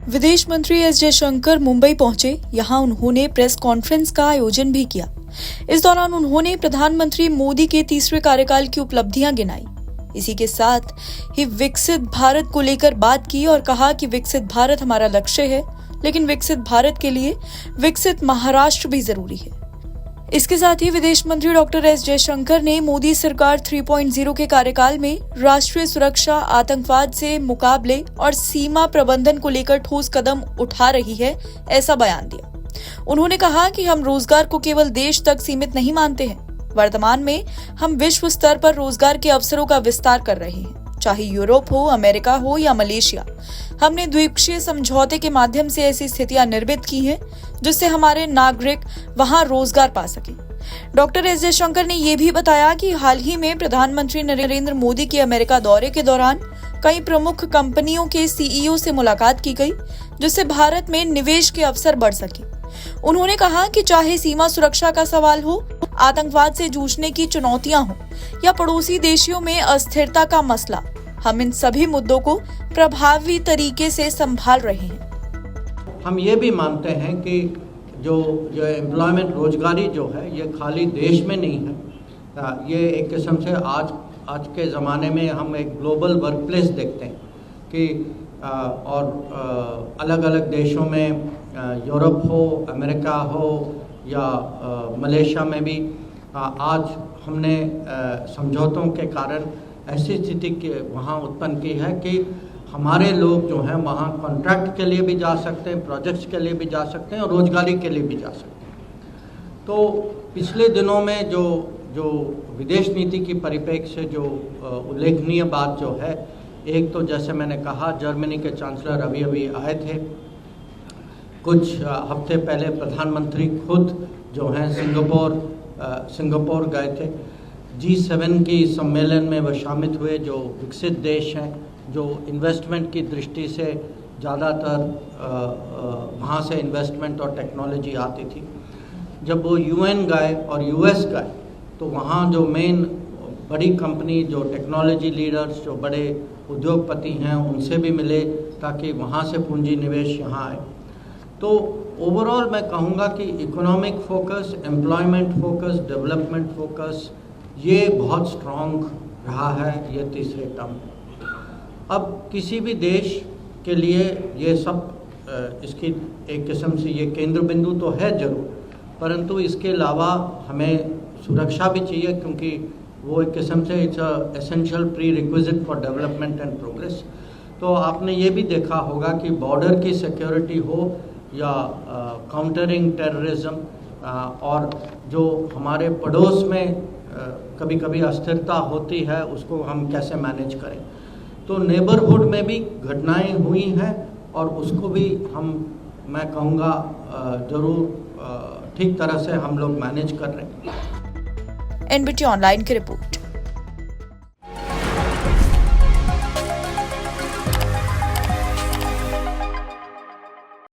विदेश मंत्री एस जयशंकर मुंबई पहुंचे। यहां उन्होंने प्रेस कॉन्फ्रेंस का आयोजन भी किया। इस दौरान उन्होंने प्रधानमंत्री मोदी के तीसरे कार्यकाल की उपलब्धियां गिनाई। इसी के साथ ही विकसित भारत को लेकर बात की और कहा कि विकसित भारत हमारा लक्ष्य है, लेकिन विकसित भारत के लिए विकसित महाराष्ट्र भी जरूरी है। इसके साथ ही विदेश मंत्री डॉक्टर एस जयशंकर ने मोदी सरकार 3.0 के कार्यकाल में राष्ट्रीय सुरक्षा, आतंकवाद से मुकाबले और सीमा प्रबंधन को लेकर ठोस कदम उठा रही है, ऐसा बयान दिया। उन्होंने कहा कि हम रोजगार को केवल देश तक सीमित नहीं मानते हैं। वर्तमान में हम विश्व स्तर पर रोजगार के अवसरों का विस्तार कर रहे हैं, चाहे यूरोप हो, अमेरिका हो या मलेशिया। हमने द्विपक्षीय समझौते के माध्यम से ऐसी स्थितियां निर्मित की हैं जिससे हमारे नागरिक वहां रोजगार पा सके। डॉक्टर एस जयशंकर ने यह भी बताया कि हाल ही में प्रधानमंत्री नरेंद्र मोदी के अमेरिका दौरे के दौरान कई प्रमुख कंपनियों के सीईओ से मुलाकात की गई, जिससे भारत में निवेश के अवसर बढ़ सके। उन्होंने कहा कि चाहे सीमा सुरक्षा का सवाल हो, आतंकवाद से जूझने की चुनौतियां हो या पड़ोसी देशों में अस्थिरता का मसला, हम इन सभी मुद्दों को प्रभावी तरीके से संभाल रहे हैं। हम ये भी मानते हैं कि जो एम्प्लॉयमेंट, रोजगारी जो है, ये खाली देश में नहीं है। ये एक किस्म से आज के ज़माने में हम एक ग्लोबल वर्क प्लेस देखते हैं कि और अलग अलग देशों में, यूरोप हो, अमेरिका हो या मलेशिया में भी आज हमने समझौतों के कारण ऐसी स्थिति वहाँ उत्पन्न की है कि हमारे लोग जो हैं वहाँ कॉन्ट्रैक्ट के लिए भी जा सकते हैं, प्रोजेक्ट्स के लिए भी जा सकते हैं और रोजगारी के लिए भी जा सकते हैं। तो पिछले दिनों में जो विदेश नीति की परिप्रेक्ष्य से जो उल्लेखनीय बात जो है, एक तो जैसे मैंने कहा, जर्मनी के चांसलर अभी आए थे। कुछ हफ्ते पहले प्रधानमंत्री खुद जो हैं सिंगापुर गए थे। G7 की सम्मेलन में वह शामिल हुए, जो विकसित देश हैं, जो इन्वेस्टमेंट की दृष्टि से ज़्यादातर वहाँ से इन्वेस्टमेंट और टेक्नोलॉजी आती थी। जब वो UN गए और US गए तो वहाँ जो मेन बड़ी कंपनी, जो टेक्नोलॉजी लीडर्स, जो बड़े उद्योगपति हैं, उनसे भी मिले ताकि वहाँ से पूंजी निवेश यहाँ आए। तो ओवरऑल मैं कहूँगा कि economic focus, employment focus, development focus, ये बहुत स्ट्रॉन्ग रहा है ये तीसरे टर्म। अब किसी भी देश के लिए ये सब इसकी एक किस्म से ये केंद्र बिंदु तो है ज़रूर, परंतु इसके अलावा हमें सुरक्षा भी चाहिए, क्योंकि वो एक किस्म से it's essential pre requisite for development and progress. तो आपने ये भी देखा होगा कि बॉर्डर की सिक्योरिटी हो या काउंटरिंग टेररिज्म और जो हमारे पड़ोस में कभी कभी अस्थिरता होती है, उसको हम कैसे मैनेज करें। तो नेबरहुड में भी घटनाएं हुई हैं और उसको भी मैं कहूँगा ज़रूर ठीक तरह से हम लोग मैनेज कर रहे हैं। NBT ऑनलाइन की रिपोर्ट।